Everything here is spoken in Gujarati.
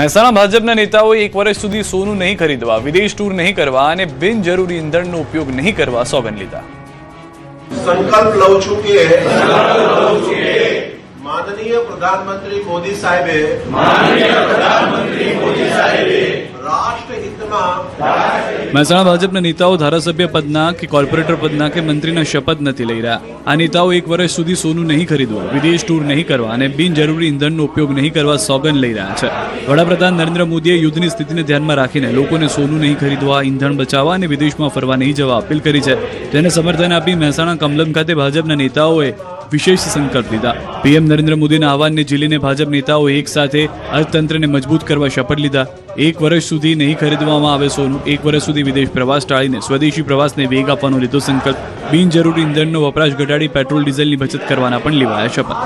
મહેસાણા ભાજપના નેતાઓએ 1 વર્ષ સુધી સોનું નહીં ખરીદવા, વિદેશ ટૂર નહીં કરવા અને બિનજરૂરી ઈંધણનો ઉપયોગ નહીં કરવા સોગંદ લીધા. સંકલ્પ લઉં છું કે માનનીય પ્રધાનમંત્રી મોદી સાહેબે રાષ્ટ્રહિતમાં મહેસાણા ભાજપના નેતાઓ ધારાસભ્ય પદના કે કોર્પોરેટર પદના કે મંત્રીના શપથ નથી લઈ રહ્યા. આ નેતાઓ 1 વર્ષ સુધી સોનું નહીં ખરીદવું, વિદેશ ટૂર નહીં કરવા અને બિનજરૂરી ઈંધણનો ઉપયોગ નહીં કરવા સોગંદ લઈ રહ્યા છે. વડાપ્રધાન નરેન્દ્ર મોદીએ યુદ્ધની સ્થિતિને ધ્યાનમાં રાખીને લોકોને સોનું નહીં ખરીદવા, ઈંધણ બચાવવા અને વિદેશમાં ફરવા નહીં જવા અપીલ કરી છે. તેને સમર્થન આપી મહેસાણા કમલમ ખાતે ભાજપના નેતાઓએ વિશેષ સંકલ્પ લીધા. પીએમ નરેન્દ્ર મોદીના આહવાનને ઝીલીને ભાજપ નેતાઓ એક સાથે અર્થતંત્રને મજબૂત કરવા શપથ લીધા. 1 વર્ષ સુધી નહીં ખરીદવામાં આવે સોનું, 1 વર્ષ સુધી વિદેશ પ્રવાસ ટાળીને સ્વદેશી પ્રવાસને વેગ આપવાનો લીધો સંકલ્પ. બિનજરૂરી ઈંધણનો વપરાશ ઘટાડી પેટ્રોલ ડીઝલની બચત કરવાના પણ લેવાયા શપથ.